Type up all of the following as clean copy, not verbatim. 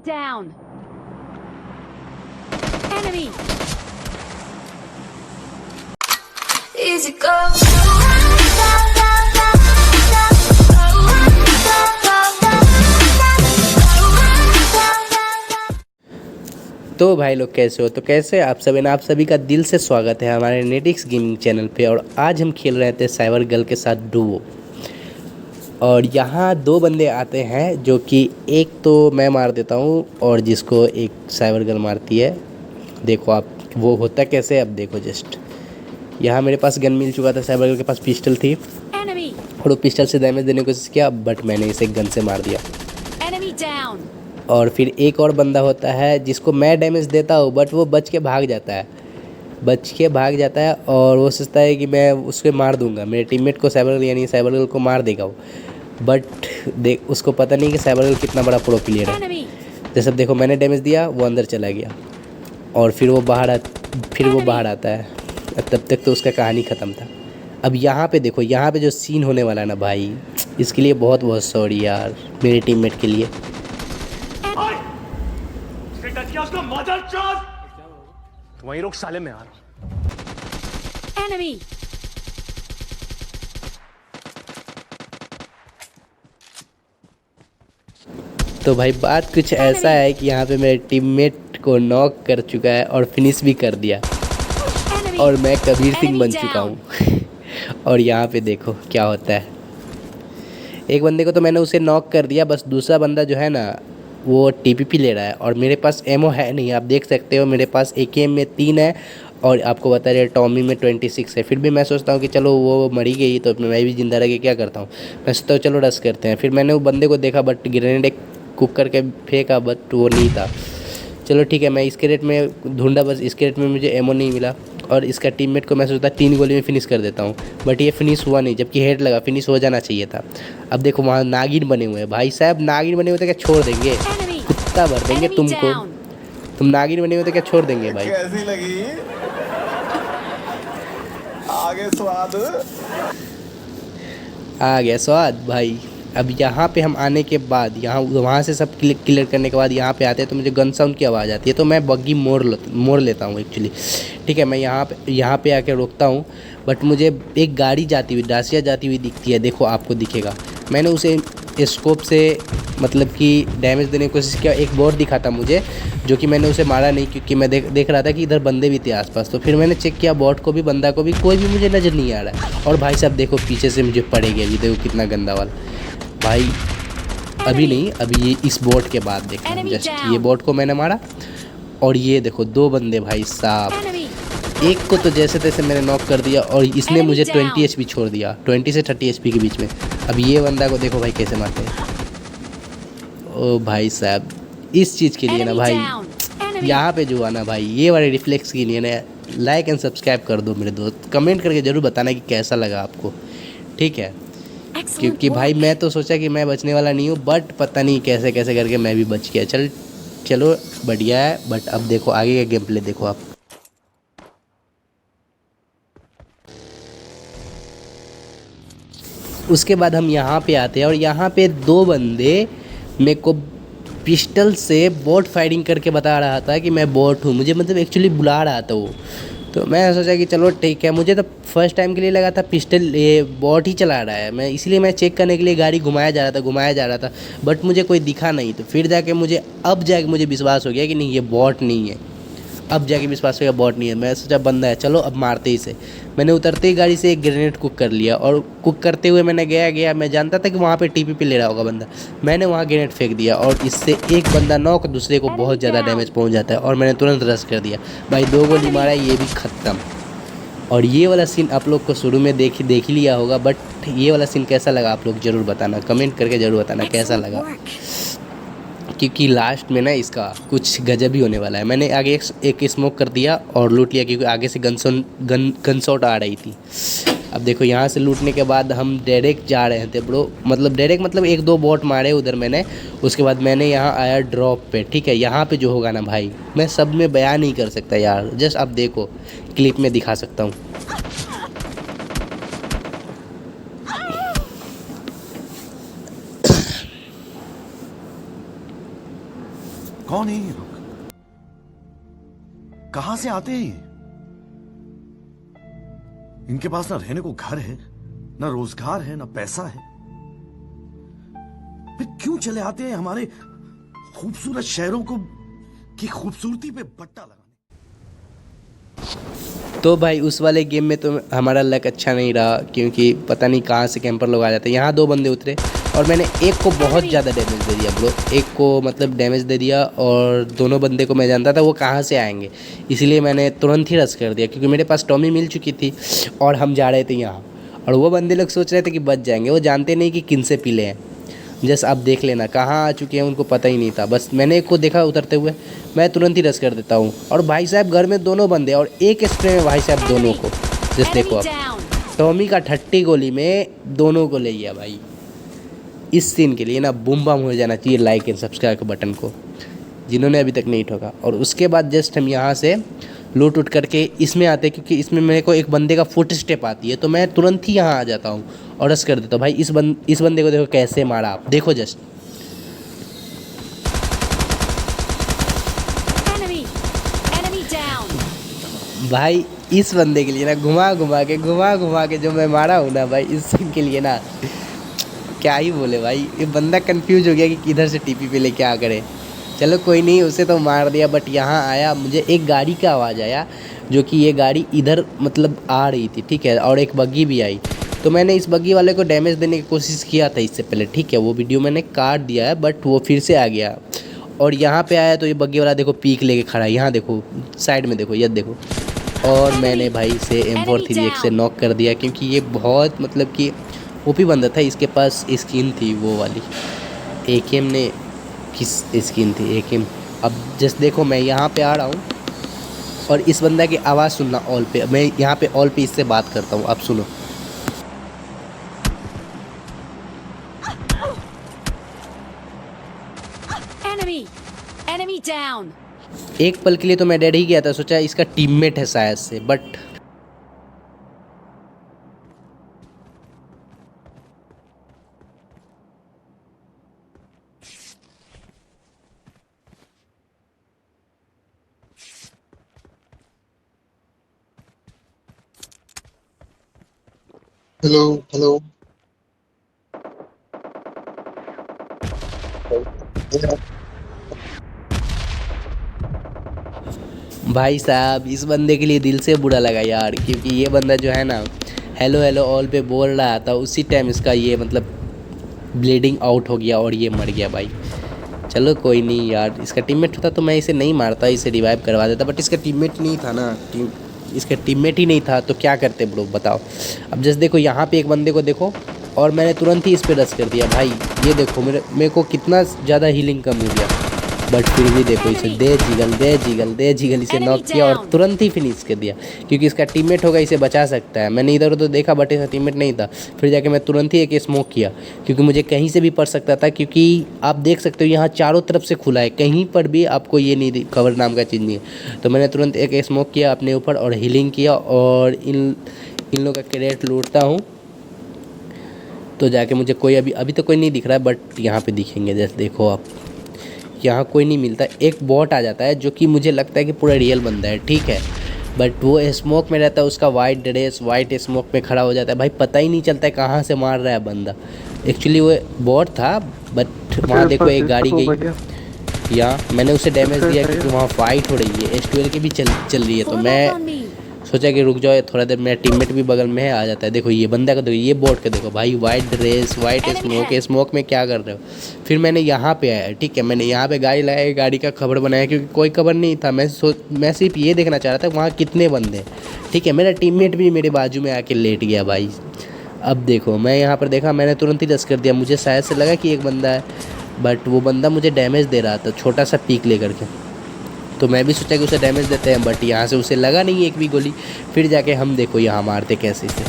down. Enemy. Easy go. तो भाई लोग कैसे हो? तो कैसे आप सभी ना, आप सभी का दिल से स्वागत है हमारे नेटिक्स गेमिंग चैनल पे। और आज हम खेल रहे थे साइबर गर्ल के साथ डुओ। और यहाँ दो बंदे आते हैं, जो कि एक तो मैं मार देता हूँ और जिसको एक साइबर गर्ल मारती है। देखो आप वो होता कैसे, अब देखो जस्ट। यहाँ मेरे पास गन मिल चुका था, साइबर गर्ल के पास पिस्टल थी Enemy. और वो पिस्टल से डैमेज देने की कोशिश किया, बट मैंने इसे गन से मार दिया। Enemy down. और फिर एक और बंदा होता है जिसको मैं डैमेज देता हूँ, बट वो बच के भाग जाता है और वो सोचता है कि मैं उसको मार दूंगा, मेरे टीममेट को साइबर गर्ल यानी साइबर गर्ल को मार देगा वो। बट देख, उसको पता नहीं कि साइबर गर्ल कितना बड़ा प्रो प्लेयर है। Enemy. जैसे देखो मैंने डैमेज दिया, वो अंदर चला गया और फिर वो बाहर आता है। तब तक तो उसका कहानी ख़त्म था। अब यहाँ पे देखो, यहाँ पे जो सीन होने वाला है ना भाई, इसके लिए बहुत बहुत सॉरी यार, मेरे टीममेट के लिए। वहीं रुक साले, में आ रहा हूं। Enemy. तो भाई बात कुछ ऐसा है कि यहाँ पे मेरे टीममेट को नॉक कर चुका है और फिनिश भी कर दिया, Enemy. और मैं कबीर सिंह Enemy बन down. चुका हूँ। और यहाँ पे देखो क्या होता है। एक बंदे को तो मैंने उसे नॉक कर दिया, बस दूसरा बंदा जो है ना वो टीपीपी ले रहा है और मेरे पास एमओ है नहीं। आप देख सकते हो मेरे पास एकेएम में 3 है और आपको बता रहे टॉमी में 26 है। फिर भी मैं सोचता हूँ कि चलो वो मरी गई तो मैं भी जिंदा रह के क्या करता हूँ, मैं सोचता हूँ चलो रश करते हैं। फिर मैंने वो बंदे को देखा, बट ग्रेनेड एक कुक करके फेंका, बट वो नहीं था। चलो ठीक है, मैं इसके रेट में ढूंढा, बस इसके रेट में मुझे एमओ नहीं मिला और इसका टीममेट को मैं सोचता 3 गोली में फिनिश कर देता हूँ, बट ये फिनिश हुआ नहीं, जबकि हेड लगा, फिनिश हो जाना चाहिए था। अब देखो वहाँ नागिन बने हुए हैं भाई साहब, नागिन बने हुए थे क्या छोड़ देंगे? Enemy. कुत्ता भर देंगे Enemy तुमको। down. तुम नागिन बने हुए थे क्या छोड़ देंगे भाई? कैसी लगी आगे स्वाद? आ गया स्वाद भाई। अब यहाँ पे हम आने के बाद, यहाँ वहाँ से सब क्लियर करने के बाद यहाँ पे आते हैं तो मुझे गन साउंड की आवाज़ आती है, तो मैं बग्गी मोड़ लेता हूँ एक्चुअली। ठीक है, मैं यहाँ पे आके रोकता हूँ, बट मुझे एक गाड़ी जाती हुई, डासिया जाती हुई दिखती है। देखो आपको दिखेगा, मैंने उसे स्कोप से मतलब कि डैमेज देने की कोशिश किया। एक बॉट दिखा था मुझे, जो कि मैंने उसे मारा नहीं, क्योंकि मैं देख रहा था कि इधर बंदे भी थे आसपास। तो फिर मैंने चेक किया बॉट को भी, बंदा को भी, कोई भी मुझे नज़र नहीं आ रहा है। और भाई साहब देखो पीछे से मुझे पड़ेगी, अभी देखो कितना गंदा वाला भाई। अभी नहीं, अभी ये इस बोट के बाद देखो, जस्ट ये बोट को मैंने मारा और ये देखो 2 बंदे भाई साहब। Enemy. एक को तो जैसे तैसे मैंने नॉक कर दिया और इसने Enemy मुझे down. 20 एचपी छोड़ दिया, 20 से 30 एचपी के बीच में। अब ये बंदा को देखो भाई कैसे मारते हैं। ओ भाई साहब, इस चीज़ के लिए ना Enemy भाई, down. Enemy. यहाँ पे जो आना भाई, ये वाले रिफ्लेक्स के लिए ना लाइक एंड सब्सक्राइब कर दो मेरे दोस्त। कमेंट करके ज़रूर बताना कि कैसा लगा आपको, ठीक है? Excellent क्योंकि भाई work. मैं तो सोचा कि मैं बचने वाला नहीं हूँ, बट पता नहीं कैसे कैसे करके मैं भी बच गया। चलो बढ़िया है। बट अब देखो आगे का गेम प्ले देखो आप। उसके बाद हम यहाँ पे आते हैं और यहाँ पे 2 बंदे मेरे को पिस्टल से बॉट फायरिंग करके बता रहा था कि मैं बॉट हूँ, मुझे मतलब एक्चुअली बुला रहा था वो। तो मैं सोचा कि चलो ठीक है, मुझे तो फर्स्ट टाइम के लिए लगा था पिस्टल ये बॉट ही चला रहा है, मैं इसलिए मैं चेक करने के लिए गाड़ी घुमाया जा रहा था, बट मुझे कोई दिखा नहीं। तो फिर जाके मुझे विश्वास हो गया कि नहीं ये बॉट नहीं है। अब जाके विश्वास हो गया बॉट नहीं है। मैं सोचा बंदा है, चलो अब मारते ही से। मैंने उतरते ही गाड़ी से एक ग्रेनेड कुक कर लिया और कुक करते हुए मैंने गया मैं जानता था कि वहाँ पे टीपीपी ले रहा होगा बंदा। मैंने वहाँ ग्रेनेड फेंक दिया और इससे एक बंदा नॉक, दूसरे को बहुत ज़्यादा डैमेज पहुँच जाता है और मैंने तुरंत रश कर दिया भाई। 2 गोली मारा, ये भी ख़त्म। और ये वाला सीन आप लोग को शुरू में देख ही लिया होगा, बट ये वाला सीन कैसा लगा आप लोग ज़रूर बताना, कमेंट करके ज़रूर बताना कैसा Excellent लगा। work. क्योंकि लास्ट में ना इसका कुछ गजब ही होने वाला है। मैंने आगे एक स्मोक कर दिया और लूट लिया, क्योंकि आगे से गन शॉट आ रही थी। अब देखो यहाँ से लूटने के बाद हम डायरेक्ट जा रहे थे ब्रो, मतलब डायरेक्ट मतलब 1-2 बॉट मारे उधर मैंने। उसके बाद मैंने यहाँ आया ड्रॉप पे, ठीक है? यहाँ पे जो होगा ना भाई, मैं सब में बयान नहीं कर सकता यार, जस्ट आप देखो क्लिप में दिखा सकता हूँ। कौन है ये लोग? कहां से आते हैं ये? इनके पास ना रहने को घर है, ना रोजगार है, ना पैसा है, फिर क्यों चले आते हैं हमारे खूबसूरत शहरों को की खूबसूरती पे बट्टा लगाने? तो भाई उस वाले गेम में तो हमारा लक अच्छा नहीं रहा, क्योंकि पता नहीं कहाँ से कैंपर लोग आ जाते हैं। यहाँ 2 बंदे उतरे और मैंने एक को बहुत ज़्यादा डैमेज दे दिया ब्रो, एक को मतलब डैमेज दे दिया, और दोनों बंदे को मैं जानता था वो कहाँ से आएंगे, इसलिए मैंने तुरंत ही रश कर दिया, क्योंकि मेरे पास टॉमी मिल चुकी थी और हम जा रहे थे यहाँ। और वो बंदे लोग सोच रहे थे कि बच जाएंगे, वो जानते नहीं कि किन से पीले हैं। जस्ट आप देख लेना कहाँ आ चुके हैं, उनको पता ही नहीं था। बस मैंने एक को देखा उतरते हुए, मैं तुरंत ही रश कर देता हूँ। और भाई साहब घर में दोनों बंदे और एक स्प्रे में भाई साहब दोनों को, जस्ट देखो Enemy आप, down. टॉमी का 30 गोली में दोनों को ले गया भाई। इस सीन के लिए ना बूम बम हो जाना चाहिए लाइक एंड सब्सक्राइब के बटन को, जिन्होंने अभी तक नहीं ठोका। और उसके बाद जस्ट हम यहाँ से लूट उठ करके इसमें आते हैं, क्योंकि इसमें मेरे को एक बंदे का फुट स्टेप आती है, तो मैं तुरंत ही यहाँ आ जाता हूँ और रश कर देता हूँ। भाई इस बंदे को देखो कैसे मारा, आप देखो जस्ट। Enemy down. भाई इस बंदे के लिए ना घुमा घुमा के जो मैं मारा हूँ ना भाई, इस सीन के लिए ना क्या ही बोले भाई। ये बंदा कंफ्यूज हो गया कि किधर से टीपी पे लेके आ करे। चलो कोई नहीं, उसे तो मार दिया, बट यहाँ आया मुझे एक गाड़ी का आवाज़ आया, जो कि ये गाड़ी इधर मतलब आ रही थी, ठीक है, और एक बग्गी भी आई। तो मैंने इस बग्गी वाले को डैमेज देने की कोशिश किया था इससे पहले, ठीक है, वो वीडियो मैंने काट दिया है, बट वो फिर से आ गया। और यहाँ पे आया तो ये बग्गी वाला देखो पीक लेके खड़ा है, यहाँ देखो साइड में देखो, ये देखो। और मैंने भाई इसे M438 से नॉक कर दिया, क्योंकि ये बहुत मतलब कि ओपी बंदा था। इसके पास स्किन थी वो वाली, AKM ने किस स्किन थी AKM। अब जस्ट देखो मैं यहाँ पे आ रहा हूँ और इस बंदा की आवाज़ सुनना ऑल पे, मैं यहाँ पे ऑल पे इससे बात करता हूँ, अब सुनो। Enemy down. एक पल के लिए तो मैं डेड ही गया था, सोचा इसका टीममेट है शायद से, बट Hello. भाई साहब इस बंदे के लिए दिल से बुरा लगा यार, क्योंकि ये बंदा जो है ना हेलो हेलो ऑल पे बोल रहा था, उसी टाइम इसका ये मतलब ब्लीडिंग आउट हो गया और ये मर गया भाई। चलो कोई नहीं यार, इसका टीममेट होता तो मैं इसे नहीं मारता, इसे रिवाइव करवा देता, बट इसका टीममेट नहीं था ना, इसका टीममेट ही नहीं था तो क्या करते ब्रो बताओ। अब जस्ट देखो यहाँ पे एक बंदे को देखो, और मैंने तुरंत ही इस पर रश कर दिया भाई। ये देखो मेरे को कितना ज़्यादा हीलिंग कम हो गया, बट फिर भी देखो इसे दे जिगल इसे नॉक किया और तुरंत ही फिनिश कर दिया, क्योंकि इसका टीममेट होगा इसे बचा सकता है। मैंने इधर उधर देखा बट इसका टीममेट नहीं था, फिर जाके मैं तुरंत ही एक स्मोक किया, क्योंकि मुझे कहीं से भी पड़ सकता था, क्योंकि आप देख सकते हो यहाँ चारों तरफ से खुला है, कहीं पर भी आपको ये नहीं कवर नाम का चीज़ नहीं है। तो मैंने तुरंत एक स्मोक किया अपने ऊपर और हीलिंग किया, और इन लोगों का क्रेट लूटता हूँ। तो जाके मुझे कोई अभी तो कोई नहीं दिख रहा है, बट यहाँ पे दिखेंगे, जैसे देखो आप, यहाँ कोई नहीं मिलता। एक बॉट आ जाता है जो कि मुझे लगता है कि पूरा रियल बंदा है, ठीक है, बट वो स्मोक में रहता है, उसका वाइट ड्रेस वाइट स्मोक में खड़ा हो जाता है भाई, पता ही नहीं चलता है कहाँ से मार रहा है बंदा। एक्चुअली वो बॉट था, बट वहाँ देखो एक गाड़ी गई, यहाँ मैंने उसे डैमेज दिया क्योंकि वहाँ फाइट हो रही है, S12 की भी चल रही है। तो मैं सोचा कि रुक जाओ थोड़ा देर, मेरा टीममेट भी बगल में है, आ जाता है। देखो ये बंदा का देखो, ये बोट का देखो भाई, वाइट ड्रेस वाइट स्मोक में क्या कर रहे हो। फिर मैंने यहाँ पे आया, ठीक है, मैंने यहाँ पे गाड़ी लगाई, गाड़ी का खबर बनाया, क्योंकि कोई खबर नहीं था। मैं सिर्फ ये देखना चाह रहा था वहाँ कितने बंदे हैं, ठीक है। मेरा टीममेट भी मेरे बाजू में आके लेट गया भाई। अब देखो मैं यहाँ पर देखा, मैंने तुरंत ही रश कर दिया, मुझे शायद से लगा कि एक बंदा है, बट वो बंदा मुझे डैमेज दे रहा था छोटा सा पीक लेकर के, तो मैं भी सोचा कि उसे डैमेज देते हैं, बट यहाँ से उसे लगा नहीं एक भी गोली। फिर जाके हम देखो यहाँ मारते कैसे से,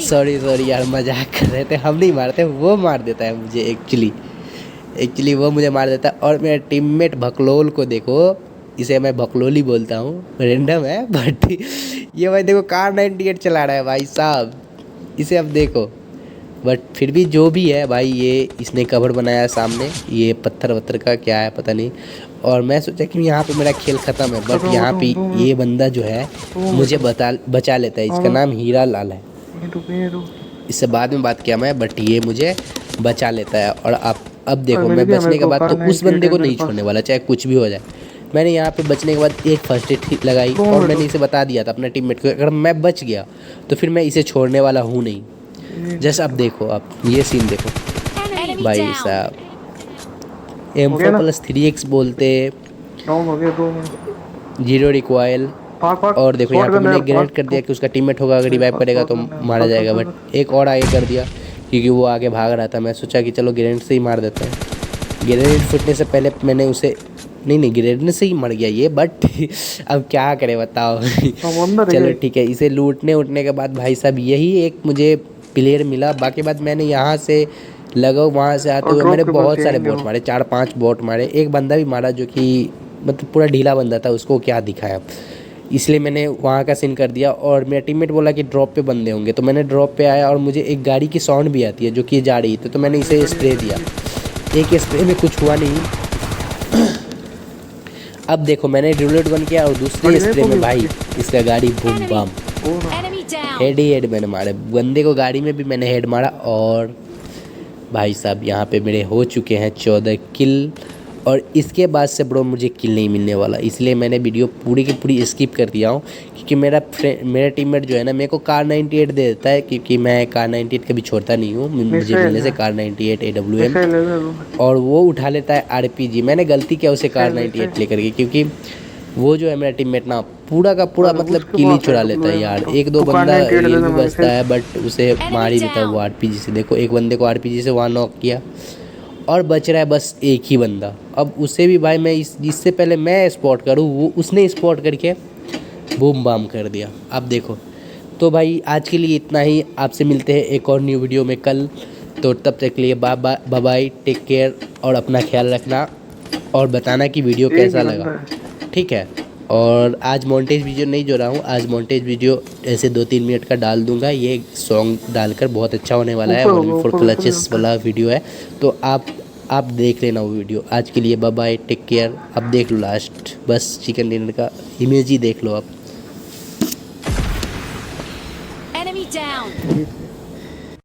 सॉरी यार मजाक कर रहे थे, हम नहीं मारते, वो मार देता है मुझे, एक्चुअली वो मुझे मार देता है। और मेरा टीममेट भकलोल को देखो, इसे मैं भकलोली बोलता हूँ, रेंडम है, बट ये भाई देखो कार 98 चला रहा है भाई साहब, इसे अब देखो बट फिर भी जो भी है भाई, ये इसने कवर बनाया है सामने, ये पत्थर वत्थर का क्या है पता नहीं। और मैं सोचा कि यहाँ पे मेरा खेल ख़त्म है, बट यहाँ पे ये बंदा जो है मुझे बचा लेता है। इसका नाम हीरा लाल है, इससे बाद में बात किया मैं, बट ये मुझे बचा लेता है। और अब देखो, मैं बचने के बाद तो उस बंदे को नहीं छोड़ने वाला, चाहे कुछ भी हो जाए। मैंने यहाँ पे बचने के बाद एक फर्स्ट एड लगाई और मैंने इसे बता दिया था अपने टीममेट को, अगर मैं बच गया तो फिर मैं इसे छोड़ने वाला हूँ नहीं। जस्ट अब देखो, आप ये सीन देखो Enemy भाई down. साहब, M4+3X बोलते, 0 रिकॉइल। और देखो यहाँ पे मैंने ग्रेनेड कर दिया कि उसका टीममेट होगा, अगर रिवाइव करेगा तो मारा जाएगा, बट एक और आगे कर दिया क्योंकि वो आगे भाग रहा था। मैं सोचा कि चलो ग्रेनेड से ही मार देता है। ग्रेनेड फूटने से पहले मैंने उसे नहीं ग्रेनेड से ही मर गया ये, बट अब क्या करे बताओ। चलो ठीक है, इसे लूटने उठने के बाद भाई साहब यही एक मुझे प्लेयर मिला। बाकी बात मैंने यहाँ से लगा, वहाँ से आते हुए मैंने बहुत सारे बोट मारे, 4-5 बोट मारे। एक बंदा भी मारा जो कि मतलब पूरा ढीला बंदा था, उसको क्या दिखाया, इसलिए मैंने वहाँ का सीन कर दिया। और मेरा टीममेट बोला कि ड्रॉप पे बंदे होंगे, तो मैंने ड्रॉप पे आया और मुझे एक गाड़ी की साउंड भी आती है जो कि ये जा रही थी, तो मैंने इसे स्प्रे दिया। एक स्प्रे में कुछ हुआ नहीं। अब देखो मैंने रिलोड गन किया और दूसरे स्प्रे में भाई इसका गाड़ी boom bam Enemy down. Head ही हेड मैंने मारे। बंदे को गाड़ी में भी मैंने हेड मारा। और भाई साहब यहाँ पे मेरे हो चुके हैं 14 किल, और इसके बाद से ब्रो मुझे किल नहीं मिलने वाला, इसलिए मैंने वीडियो पूरी की पूरी स्किप कर दिया हूँ। क्योंकि मेरा टीममेट जो है ना, मेरे को कार 98 दे देता है, क्योंकि मैं कार 98 कभी छोड़ता नहीं हूँ। मुझे मिलने से कार 98 AWM, और वो उठा लेता है RPG। मैंने गलती किया उसे कार 98 लेकर के, क्योंकि वो जो है मेरा टीममेट ना पूरा का पूरा मतलब किल ही चुरा लेता है यार। एक दो बंदा ये भी बचता है, बट उसे मार ही देता है वो RPG से। देखो एक बंदे को RPG से वहाँ नॉक किया और बच रहा है बस एक ही बंदा। अब उसे भी भाई मैं इससे पहले मैं स्पॉट करूँ, वो उसने स्पॉट करके बूम बाम कर दिया। अब देखो, तो भाई आज के लिए इतना ही। आपसे मिलते हैं एक और न्यू वीडियो में कल, तो तब तक के लिए बाय बाय, टेक केयर, और अपना ख्याल रखना और बताना कि वीडियो कैसा लगा, ठीक है। और आज मॉन्टेज वीडियो नहीं जो रहा हूँ, आज मॉन्टेज वीडियो ऐसे 2-3 मिनट का डाल दूंगा। ये सॉन्ग डालकर बहुत अच्छा होने वाला है, 1v4 क्लचेस वाला वीडियो है, तो आप देख लेना वो वीडियो। आज के लिए बाय बाय, टेक केयर। अब देख लो लास्ट बस चिकन डिनर का इमेज ही देख लो आप।